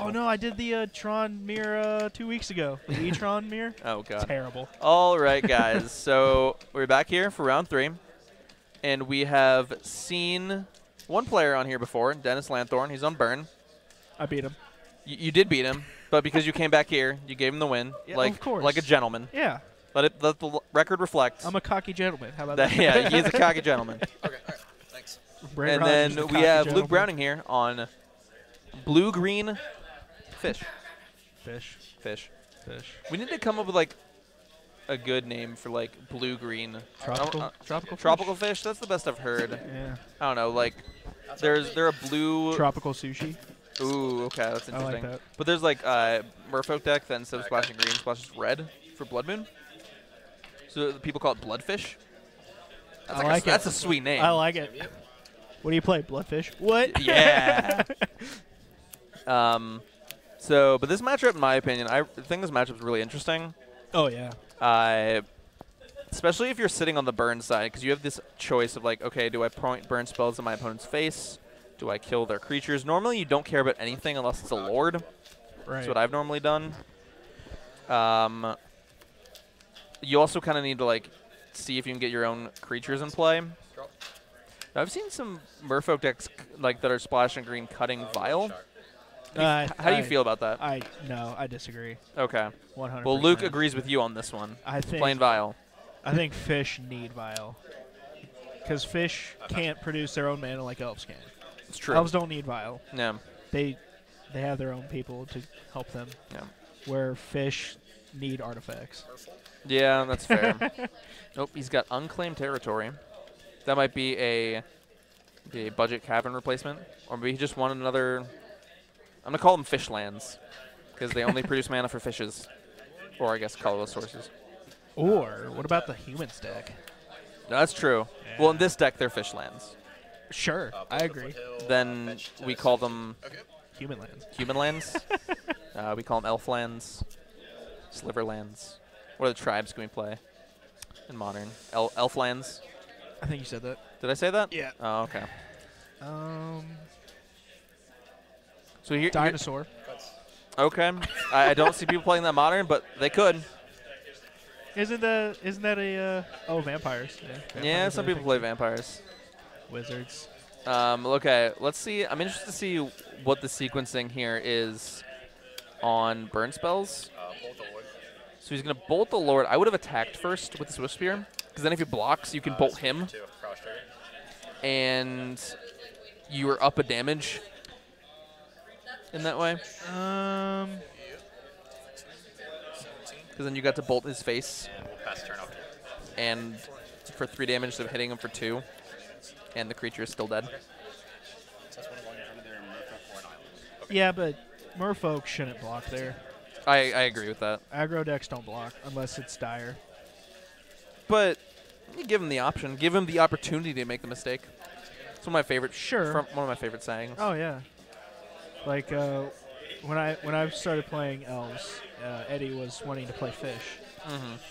Oh no, I did the Tron mirror 2 weeks ago. The E-Tron mirror. Oh god. Terrible. All right, guys. So we're back here for round 3, and we have seen one player on here before, Dennis Lanthorn. He's on burn. I beat him. You did beat him, but because you came back here, you gave him the win. Yeah, like, of course. like a gentleman. Yeah. Let the record reflect. I'm a cocky gentleman. How about that? Yeah, he is a cocky gentleman. Okay, all right, thanks. Brent And Rogers, then the we cocky have gentleman. Luke Browning here on blue-green fish. Fish. Fish. Fish. We need to come up with like a good name for like blue-green. Tropical. Tropical. Tropical fish. That's the best I've heard. Yeah. I don't know. Like, they're a blue. Tropical sushi. Ooh, okay, that's I like interesting. that. But there's like Merfolk deck that instead of splashing green, splashes red for Blood Moon. So people call it Bloodfish. That's, I like it. That's a sweet name. I like it. What do you play? Bloodfish? What? Yeah. But this matchup, in my opinion, I think this matchup is really interesting. Oh yeah. Especially if you're sitting on the burn side, because you have this choice of like, okay, do I point burn spells in my opponent's face? Do I kill their creatures? Normally, you don't care about anything unless it's a lord. Right. That's what I've normally done. You also kind of need to like see if you can get your own creatures in play. Now, I've seen some Merfolk decks like that are splashing green, cutting Vile. How do you feel about that? I disagree. Okay. 100%. Well, Luke agrees with you on this one. I think Plain Vile. I think fish need Vile. Because fish can't produce their own mana like elves can. It's true. Elves don't need Vile. Yeah. They have their own people to help them. Yeah. Where fish need artifacts. Yeah, that's fair. Nope, he's got unclaimed territory. That might be a budget cavern replacement, or maybe he just wanted another. I'm gonna call them fish lands, because they only produce mana for fishes, or I guess colorless sources. Or what about the humans deck? No, that's true. Yeah. Well, in this deck, they're fish lands. Sure, I agree. Then we call them Human lands. human lands. We call them elf lands, sliver lands. What other tribes can we play in modern? Elf lands. I think you said that. Did I say that? Yeah. Oh, okay. So here, Dinosaur. okay. I don't see people playing that modern, but they could. Isn't that a vampires? Yeah. Yeah, Vampires, some I people think. play vampires. Wizards. Okay, let's see. I'm interested to see what the sequencing here is on burn spells. Bolt the Lord. So he's going to bolt the Lord. I would have attacked first with the Swift Spear, because then if he blocks, you can bolt him, Two, cross trigger. and you are up a damage in that way. Because then you got to bolt his face, And we'll pass turn off here. and for 3 damage, so hitting him for 2, and the creature is still dead. So that's one of one in front of their Merfolk or an island. Okay. Yeah, but Merfolk shouldn't block there. I agree with that. Aggro decks don't block unless it's dire. But you give him the option. Give him the opportunity to make the mistake. It's one of my favorite. Sure. One of my favorite sayings. Oh yeah. Like when I started playing elves, Eddie was wanting to play fish,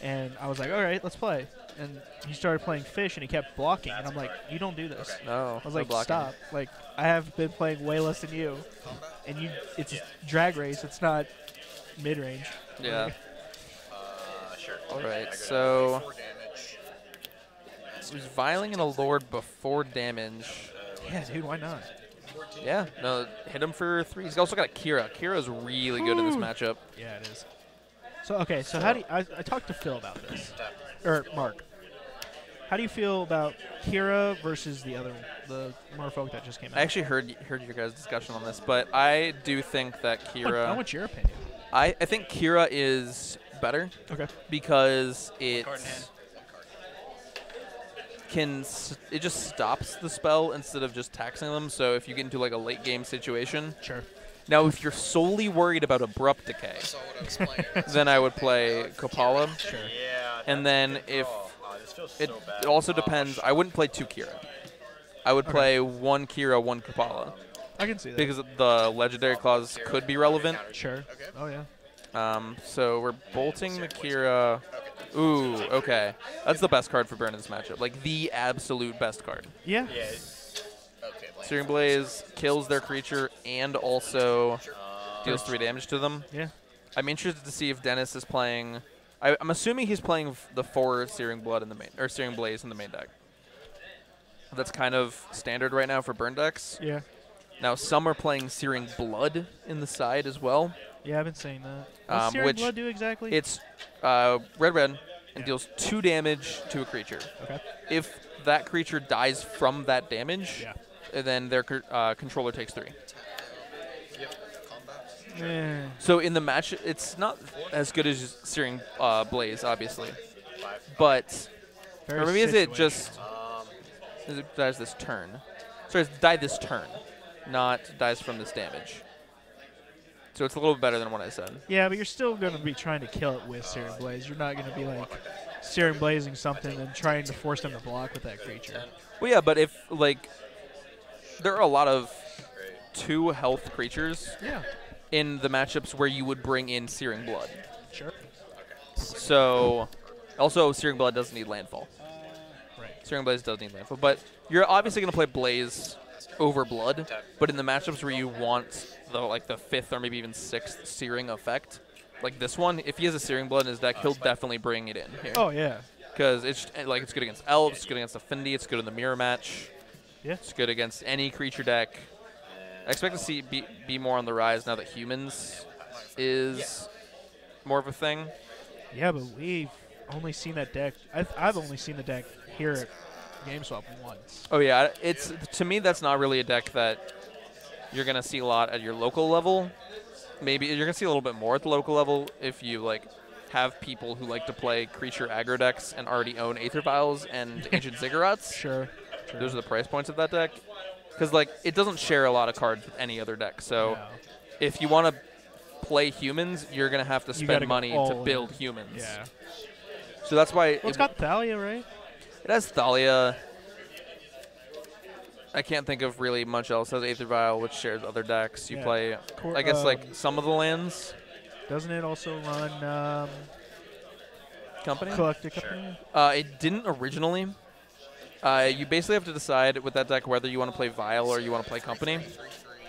and I was like, all right, let's play. And he started playing fish, and he kept blocking, and I'm like, you don't do this. No. I was no like, blocking. stop. Like, I have been playing way less than you, and it's drag race. It's not mid range. Yeah. Sure. All right. I go So 4 damage. he's viling in a lord before damage. Yeah, dude, why not? Yeah. No. Hit him for 3. He's also got a Kira. Kira's really good in this matchup. Yeah, it is. So okay, so how do you, I talked to Phil about this, or Mark. How do you feel about Kira versus the Merfolk that just came out? I actually heard your guys' discussion on this, but I do think that Kira. I want your opinion. I think Kira is better. Okay. Because it Card in hand. it just stops the spell instead of just taxing them. So if you get into like a late game situation. Sure. Now, if you're solely worried about abrupt decay, So what I'm explaining. then I would play Kopala. Sure. Yeah. And then if this feels it so bad. also depends, I wouldn't play 2 Kira. I would play 1 Kira, 1 Kopala. I can see that. Because the legendary clause could be relevant. Sure. Okay. Oh yeah. So we're bolting the Kira. Ooh, okay. That's the best card for burn in this matchup. Like, the absolute best card. Yeah. Yeah. Okay. Searing Blaze kills their creature and also deals First. 3 damage to them. Yeah. I'm interested to see if Dennis is playing. I'm assuming he's playing the 4 Searing Blood in the main, or Searing Blaze in the main deck. That's kind of standard right now for burn decks. Yeah. Now some are playing Searing Blood in the side as well. Yeah, I've been saying that. What's Searing Which Blood do exactly? it's red and Yeah. deals 2 damage to a creature. Okay. If that creature dies from that damage, Yeah. then their controller takes 3. Eh. So in the match, it's not as good as Searing Blaze, obviously. But, Very or maybe is it situational. just, it dies this turn? Sorry, it's die this turn, not dies from this damage. So it's a little better than what I said. Yeah, but you're still going to be trying to kill it with Searing Blaze. You're not going to be like Searing Blazing something and trying to force them to block with that creature. Well, yeah, but if, like, there are a lot of 2 health creatures Yeah. in the matchups where you would bring in Searing Blood. Sure. So, also, Searing Blood doesn't need landfall. Right. Searing Blaze does need landfall. But you're obviously going to play Blaze over Blood, but in the matchups where you want the 5th or maybe even 6th Searing effect, like this one, if he has a Searing Blood in his deck, he'll definitely bring it in here. Oh, yeah. Because it's good against Elves, it's good against Affinity, it's good in the Mirror Match. Yeah. It's good against any creature deck. I expect to see be more on the rise now that Humans is more of a thing. Yeah, but we've only seen that deck. I've only seen the deck here at GameSwap once. Oh yeah, it's to me that's not really a deck that you're gonna see a lot at your local level. Maybe you're gonna see a little bit more at the local level if you have people who like to play creature aggro decks and already own Aether Vials and Ancient Ziggurats. Sure. Those are the price points of that deck. Because it doesn't share a lot of cards with any other deck. So No. if you want to play Humans, you're gonna have to You gotta spend go money all to in. build Humans. Yeah. So that's why Well, it's got Thalia, right? it has Thalia. I can't think of really much else. It has Aether Vial, which shares other decks. You Yeah. play, Cor- I guess, some of the lands. Doesn't it also run Company? Collector Company? It didn't originally. You basically have to decide with that deck whether you want to play Vial or you want to play Company.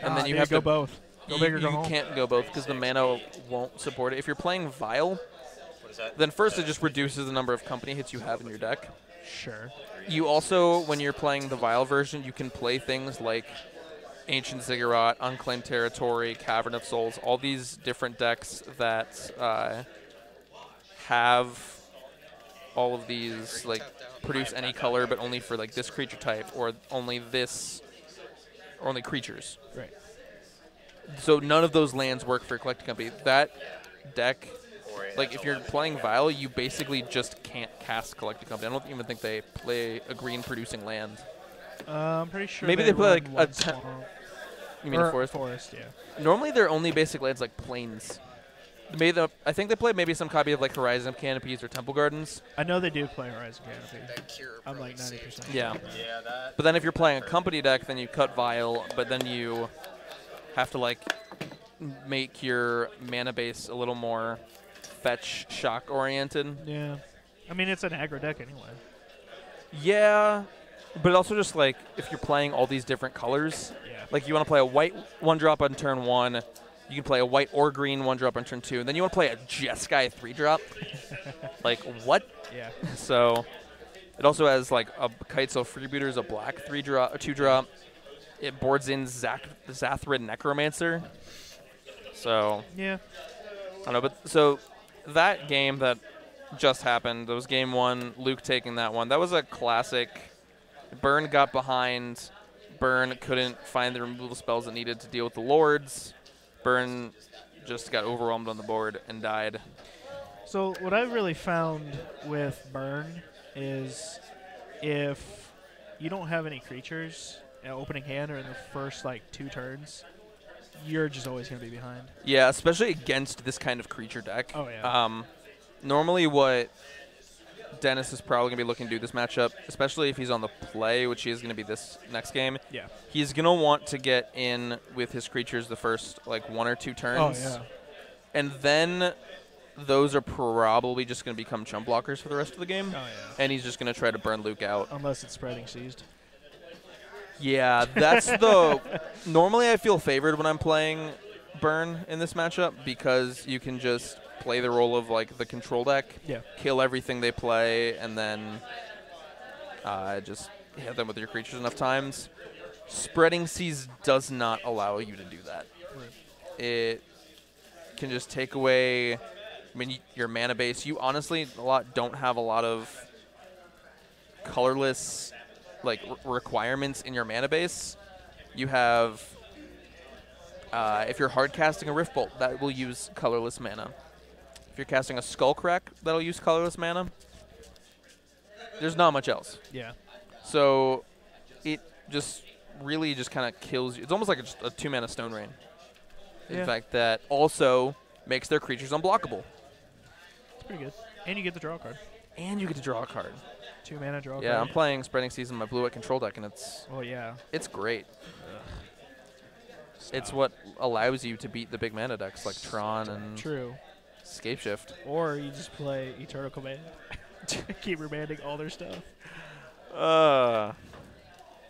And then you dude, have go to both. Go big or go you home. can't go both because the mana won't support it. If you're playing Vial, then first it just reduces the number of Company hits you have in your deck. Sure. You also, when you're playing the Vial version, you can play things like Ancient Ziggurat, Unclaimed Territory, Cavern of Souls, all these different decks that have all of these, produce any color, but only for, this creature type, or only this, or only creatures. Right. So none of those lands work for Collecting Company. That deck, if you're playing Vial, you basically just can't cast Collecting Company. I don't even think they play a green-producing land. I'm pretty sure Maybe they play, run a one ten- swamp. You mean Or a forest? Forest, yeah. Normally, they're only basic lands like Plains. I think they play maybe some copy of Horizon Canopies or Temple Gardens. I know they do play Horizon Canopy. I'm 90%. Yeah. Yeah, that. But then if you're playing a company deck, then you cut Vial, but then you have to make your mana base a little more fetch shock oriented. Yeah. I mean, it's an aggro deck anyway. Yeah, but also just if you're playing all these different colors, Yeah. you want to play a white 1-drop on turn 1, you can play a white or green 1-drop on turn 2, and then you want to play a Jeskai 3-drop. What? Yeah. So it also has a Kitesail Freebooter's a black 2-drop. It boards in Zathrid Necromancer. So Yeah. I don't know, but so that game that just happened, that was game 1, Luke taking that one. That was a classic. Burn got behind. Burn couldn't find the removal spells it needed to deal with the Lords. Burn just got overwhelmed on the board and died. So what I've really found with Burn is if you don't have any creatures opening hand or in the first 2 turns, you're just always going to be behind. Yeah, especially against this kind of creature deck. Oh, yeah. Normally what Dennis is probably going to be looking to do this matchup, especially if he's on the play, which he is going to be this next game. Yeah. He's going to want to get in with his creatures the first 1 or 2 turns. Oh, yeah. And then those are probably just going to become chump blockers for the rest of the game. Oh, yeah. And he's just going to try to burn Luke out. Unless it's spreading seized. Yeah, that's the... Normally I feel favored when I'm playing burn in this matchup because you can just play the role of like the control deck, kill everything they play, and then just hit them with your creatures enough times. Spreading Seas does not allow you to do that. Right. It can just take away, I mean, your mana base. You honestly don't have a lot of colorless like requirements in your mana base. You have, if you're hard casting a Rift Bolt, that will use colorless mana. If you're casting a Skullcrack, that'll use colorless mana. There's not much else. Yeah. So it just really just kind of kills you. It's almost like just a 2-mana Stone Rain. In fact, that also makes their creatures unblockable. It's pretty good. And you get the draw card. And you get to draw a card. 2-mana draw card. Yeah, I'm playing Spreading Seas in my blue-white control deck, and it's it's great. It's what allows you to beat the big mana decks like Tron and Scapeshift. Or you just play Eternal Command. Keep remanding all their stuff. I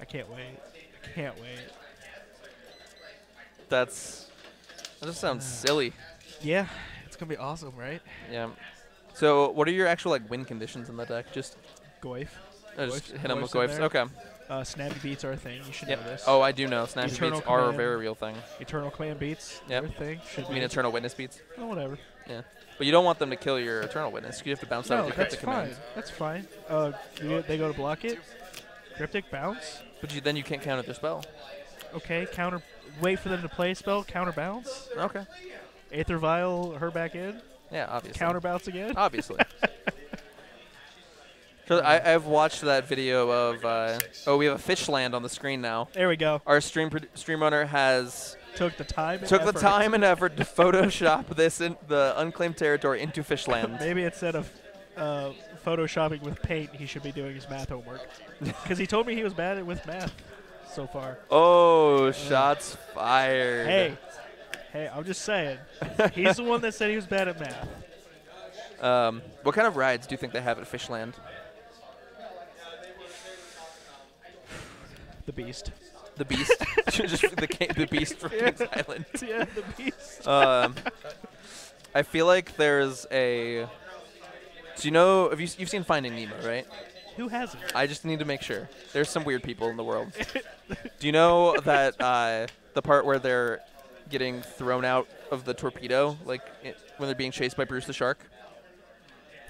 can't wait. I can't wait. That just sounds silly. Yeah, it's gonna be awesome, right? Yeah. So, what are your actual like win conditions in the deck? Just Goyf. Just hit them with Goyfs. Okay. Snappy beats are a thing. You should know this. Oh, I do know. Snappy beats are a very real thing. Eternal Command beats. Yep. A thing. You mean Eternal Witness beats? Oh, whatever. Yeah. But you don't want them to kill your Eternal Witness. You have to bounce out with your Cryptic Command. That's fine. They go to block it. Cryptic bounce. But then you can't counter their spell. Okay, counter. Wait for them to play a spell. Counter bounce. Okay. Aether Vial, her back in. Yeah, obviously. Counter bounce again. Obviously. So I've watched that video of. We have a fish land on the screen now. There we go. Our stream runner has took the time and effort to Photoshop the unclaimed territory into Fishland. Maybe instead of photoshopping with paint, he should be doing his math homework. Because he told me he was bad with math so far. Oh, shots fired. Hey, I'm just saying. He's the one that said he was bad at math. What kind of rides do you think they have at Fishland? The Beast. The Beast? Just the Beast from Kings Island. Yeah, the Beast. I feel like there's a... So you know, you've seen Finding Nemo, right? Who hasn't? I just need to make sure. There's some weird people in the world. Do you know that the part where they're getting thrown out of the torpedo, like when they're being chased by Bruce the Shark?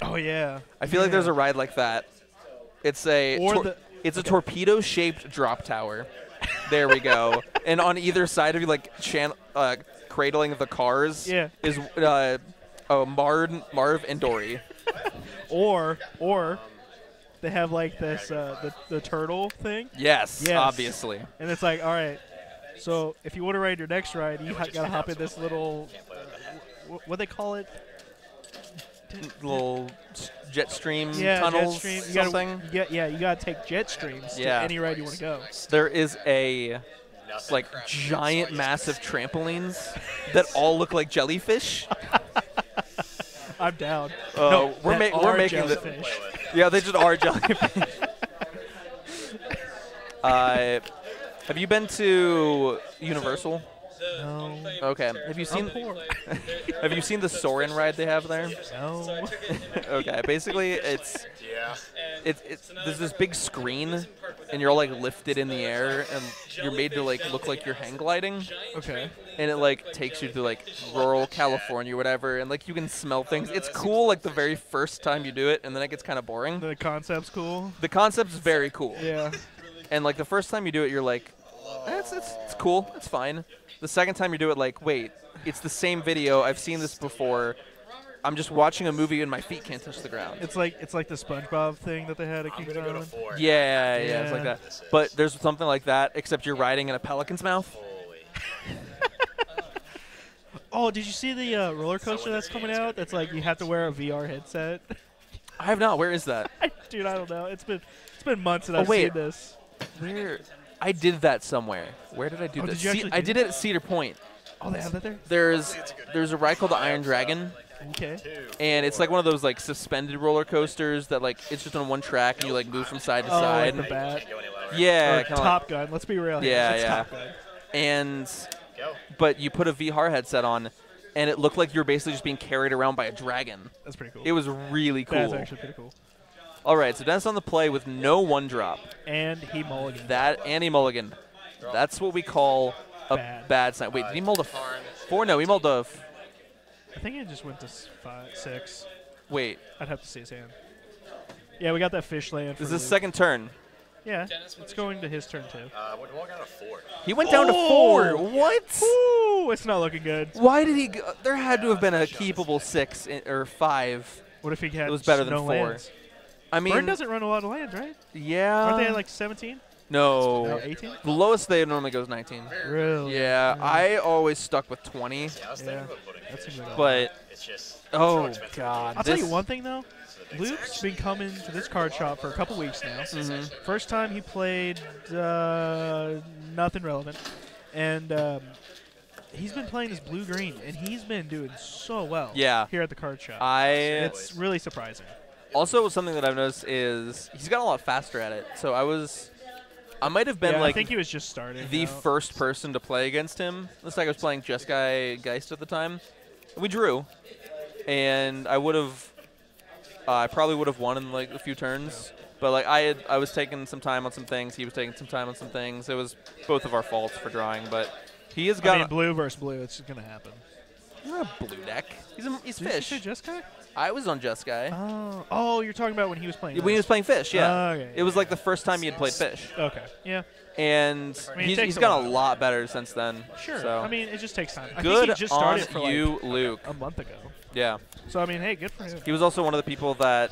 Oh, yeah. I feel like there's a ride like that. It's a torpedo-shaped drop tower. There we go. And on either side of you, like cradling the cars, is Marv and Dory. Or they have like this the turtle thing. Yes, obviously. And it's like, all right, so if you want to ride your next ride, you gotta hop in this little what they call it? Little jet stream tunnels, jet stream. Something. You gotta take jet streams to any ride you want to go. There is a giant, massive trampolines that all look like jellyfish. I'm down. We're making the. Yeah, they just are jellyfish. Have you been to Universal? No. Okay. Have you seen? Have you seen the Soarin' ride they have there? No. Okay. Basically, there's this big screen, and you're all like lifted in the air, and you're made to like look like you're hang gliding. Okay. And it like takes you to like rural California or whatever, and like you can smell things. It's cool like the very first time you do it, and then it gets kind of boring. The concept's cool. The concept's very cool. Yeah. And like the first time you do it, you're like, it's cool, it's fine. The second time you do it, like, wait, it's the same video. I've seen this before. I'm just watching a movie and my feet can't touch the ground. It's like the SpongeBob thing that they had at Kings Island. Yeah, it's like that. But there's something like that, except you're riding in a pelican's mouth. Oh, did you see the roller coaster that's coming out? That's like you have to wear a VR headset. I have not. Where is that? Dude, I don't know. It's been months since I've seen this. Where? I did that somewhere. Where did I do this? I did it at Cedar Point. Oh, they have that there? There's a ride called the Iron Dragon. Okay. And it's like one of those like suspended roller coasters that like it's just on one track and you like move from side to side. Like the bat. Yeah. Top Gun. Let's be real. Yeah. Top Gun. And Go. but you put a VR headset on, and it looked like you were basically just being carried around by a dragon. That's pretty cool. It was really cool. That's actually pretty cool. All right, so Dennis on the play with no one drop. And he mulliganed. That and he mulliganed. That's what we call a bad sign. Wait, did he mulled a 4? No, he mulled a. I think he just went to 5, 6. Wait. I'd have to see his hand. Yeah, we got that fish land. This is his second turn. Yeah, it's going to his turn too. What got a 4? He went down to 4. What? Ooh, it's not looking good. Why did he? There had to have been a keepable 6 or 5. What if he had It was better than no 4. lands? I mean, Burn doesn't run a lot of lands, right? Yeah. Aren't they at like 17? No. 18? The lowest they normally goes 19. Really? Yeah, I always stuck with 20. Yeah, I was thinking about putting That seems like a lot. But it's just oh god, I'll tell you one thing though. Luke's been coming to this card shop for a couple weeks now. First time he played nothing relevant, and he's been playing this blue-green, and he's been doing so well. Yeah. Here at the card shop. It's It's really surprising. also something that I've noticed is he's gotten a lot faster at it. So I might have been Yeah, like I think he was just starting. the out. first person to play against him. Looks like I was playing Just Guy Geist at the time. We drew, and I probably would have won in like a few turns. But like I was taking some time on some things. He was taking some time on some things. It was both of our faults for drawing, but he has got. I mean, blue versus blue, it's gonna happen. He's not a blue deck. He's Did fish. you say Just Guy? I was on Just Guy. Oh, you're talking about when he was playing. When he was playing fish, yeah. Okay, it was like the first time he had played fish. Okay. Yeah. And I mean, it takes he's a gotten a while. lot better since then. Sure. So. I mean, it just takes time. I Good think he just started on for you, like Luke. a month ago. Yeah. So I mean, hey, good for him. He was also one of the people that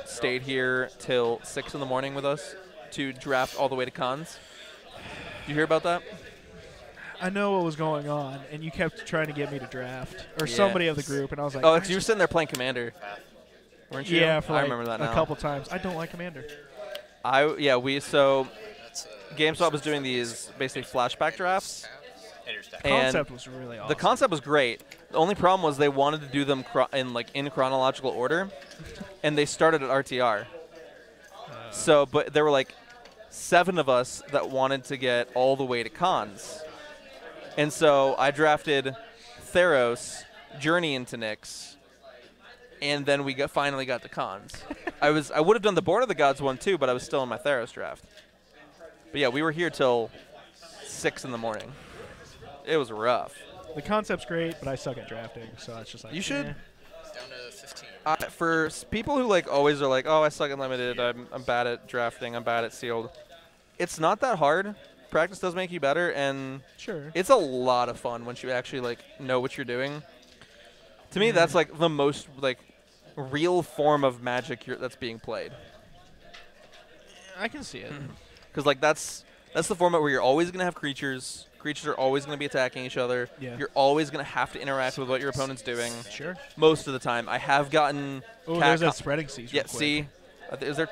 stayed here till 6 in the morning with us to draft all the way to cons. Did you hear about that? I know what was going on, and you kept trying to get me to draft, or Yeah. somebody of the group, and I was like, Oh, you were sitting there playing Commander, weren't you? yeah, for like I remember that now. a couple times. I don't like Commander. So GameSwap was doing these basically flashback drafts. And Concept was really awesome. the concept was great. The only problem was they wanted to do them in chronological order, and they started at RTR. So, but there were like 7 of us that wanted to get all the way to cons. And so I drafted Theros, Journey into Nyx, and then we finally got to cons. I would have done the Born of the Gods one too, but I was still in my Theros draft. But yeah, we were here till 6 in the morning. It was rough. The concept's great, but I suck at drafting, so it's just like You should. eh. Down to 15. For people who like always are like, oh, I suck at limited. I'm bad at drafting. I'm bad at sealed. It's not that hard. Practice does make you better, and Sure. it's a lot of fun once you actually like know what you're doing. To me, that's like the most like real form of Magic that's being played. I can see it. Because like that's the format where you're always gonna have creatures. Creatures are always gonna be attacking each other. Yeah. You're always gonna have to interact with what your opponent's doing. Sure. Most of the time, I have gotten. Oh, there's that spreading seas. Yeah, real quick. see? Is there,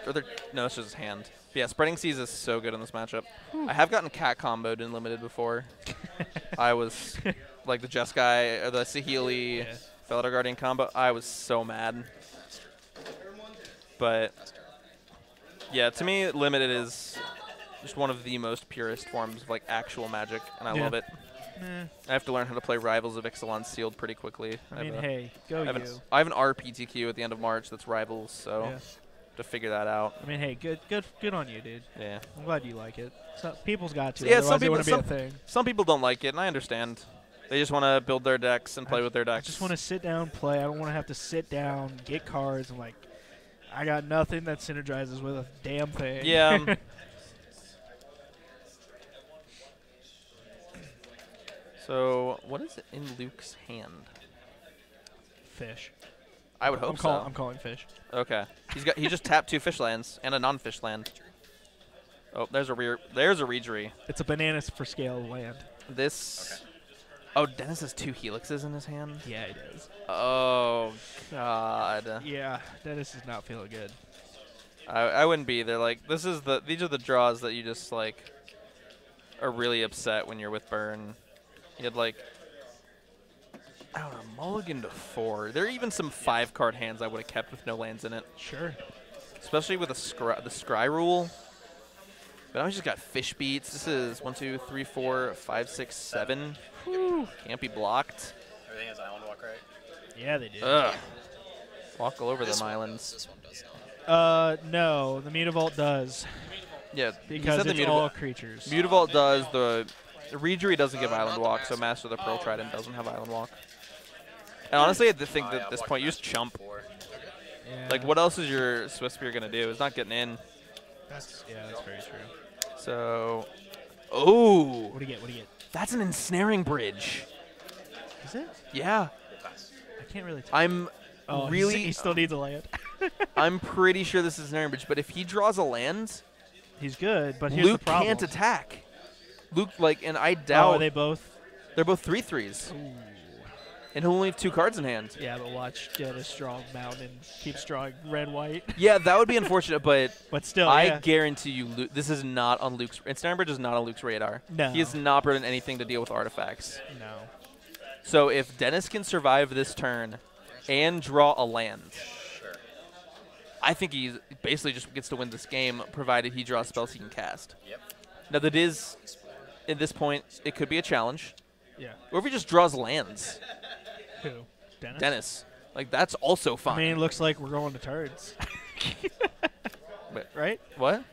no, it's just his hand. But yeah, Spreading Seas is so good in this matchup. I have gotten cat comboed in Limited before. I was like the Jess guy, or the Saheeli, Felidar Guardian combo. I was so mad. But yeah, to me, Limited is just one of the most purest forms of like actual Magic, and I love it. I have to learn how to play Rivals of Ixalan Sealed pretty quickly. I mean, hey, go you. I have an RPTQ at the end of March that's Rivals, so to figure that out. I mean, hey, good on you, dude. Yeah. I'm glad you like it. So, people's got to. Yeah, Otherwise it wouldn't be a thing. Some people don't like it, and I understand. They just want to build their decks and play with their decks. I just want to sit down, play. I don't want to have to sit down, get cards, and like, I got nothing that synergizes with a damn thing. Yeah. So, what is it in Luke's hand? Fish. I would hope so. I'm calling fish. Okay. He just tapped 2 fish lands and a non-fish land. Oh, there's a Reejerey. It's a bananas for scale land. This. Okay. Oh, Dennis has 2 helixes in his hand. Yeah, he does. Oh God. Yeah, Dennis is not feeling good. I wouldn't be either. Like these are the draws that you just like are really upset when you're with Burn. He had like, I don't know, mulligan to 4. There are even some 5-card hands I would have kept with no lands in it. Sure. Especially with the scry rule. But now he's just got fish beats. This is 1, 2, 3, 4, 5, 6, 7. Whew. Can't be blocked. Everything has island walk, right? Yeah, they do. Ugh. Walk all over them islands. This one does not. No, the Mutavault does. Yeah, Because it's all creatures. Mutavault does. The Rejury doesn't give Island Walk, so Master of the Pearl Trident doesn't have Island Walk. And honestly, I think that at this point, you just chump. Yeah. Like, what else is your Swift Spear going to do? It's not getting in. That's very true. So, oh. What do you get? What do you get? That's an ensnaring bridge. Is it? Yeah. I can't really tell. I'm really. He still needs a land. I'm pretty sure this is ensnaring bridge, but if he draws a land, He's good, but here's Luke the problem. can't attack. Luke, like, and I doubt. Oh, are they both? They're both 3/3s. Ooh. And he'll only have 2 cards in hand. Yeah, but watch Dennis draw mountain, keeps drawing red-white. Yeah, that would be unfortunate, but But still, I yeah. guarantee you, Luke, this is not on Luke's. Ensnaring bridge is not on Luke's radar. No. He has not brought in anything to deal with artifacts. No. So if Dennis can survive this turn and draw a land, Sure. I think he basically just gets to win this game, provided he draws spells he can cast. Yep. Now that is, at this point, it could be a challenge. Yeah. Or if he just draws lands, Who? Dennis? Dennis. Like, that's also fine. I mean, it looks like we're going to turns. But- Right? What?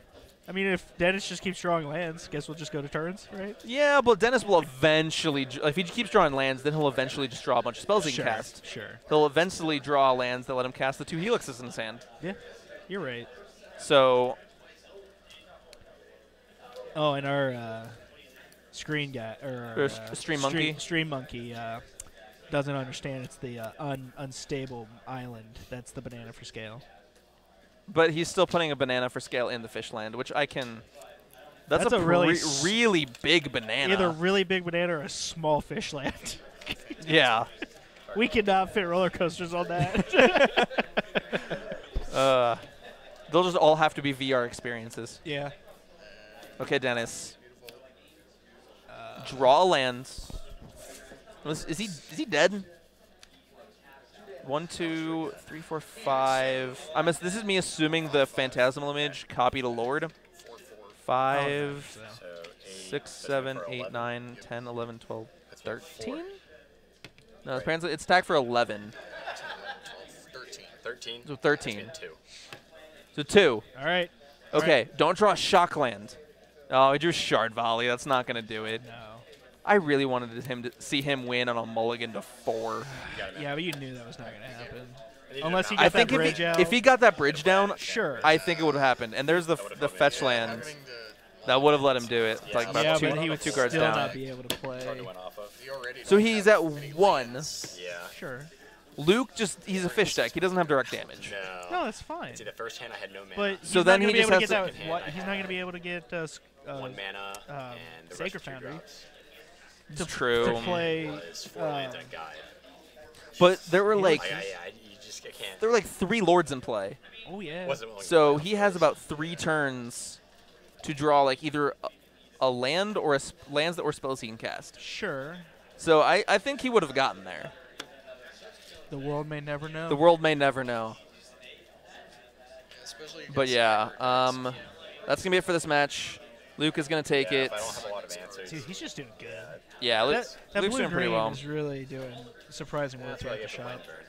I mean, if Dennis just keeps drawing lands, guess we'll just go to turns, right? Yeah, but Dennis will eventually, if he keeps drawing lands, then he'll eventually just draw a bunch of spells he can cast. Sure. He'll eventually draw lands that let him cast the 2 helixes in his hand. Yeah, you're right. So, Oh, and our screen guy, or Or Stream Monkey? Stream Monkey doesn't understand it's the unstable island. That's the banana for scale. but he's still putting a banana for scale in the fish land, which I can. That's a really really big banana. Either a really big banana or a small fish land. Yeah. We cannot fit roller coasters on that. They'll just all have to be VR experiences. Yeah. Okay, Dennis. Draw a land. Is he dead? 1, 2, 3, 4, 5. This is me assuming the phantasmal image copied a Lord. 5, So 6, 8, 7, 4, 8, 11. 9, 10, 11, 12, That's what, 13? 4. No, apparently it's tagged for 11. 13. 13. So 13. That's 2. So 2. All right. Okay, don't draw a shock land. Oh, he drew Shard Volley. That's not going to do it. No. I really wanted him to see him win on a mulligan to 4. Yeah, but you knew that was not going to happen. did Unless it he not. got I that think bridge out. if he got that bridge down, Sure. I think it would have happened. And there's the fetch land that would have let him do it. Yeah, Like about yeah, two, but he would two still cards down. not be able to play. Hard to win off of. He already So he's at 1. Yeah. Sure. Luke he's a fish deck. He doesn't have direct damage. No. No, that's fine. See, the first hand I had no mana. But So he's then not he gonna just be able has to to- get that. What, he's not going to be able to get 1 mana and the Sacred rest are 2 Foundry. drops. It's true. to play. It's 4 lands and a guide. But there were like You just can't. there were like 3 lords in play. Oh yeah. Wasn't willing So he has about 3 turns to draw like either a land or lands that were spells he can cast. Sure. So I think he would have gotten there. The world may never know. The world may never know. But yeah, that's gonna be it for this match. Luke is gonna take Yeah, it. if I don't have a lot of answers. Dude, he's just doing good. Yeah, That Luke's blue doing pretty green well. is really doing surprising work That's what I throughout the get for my shop. turn.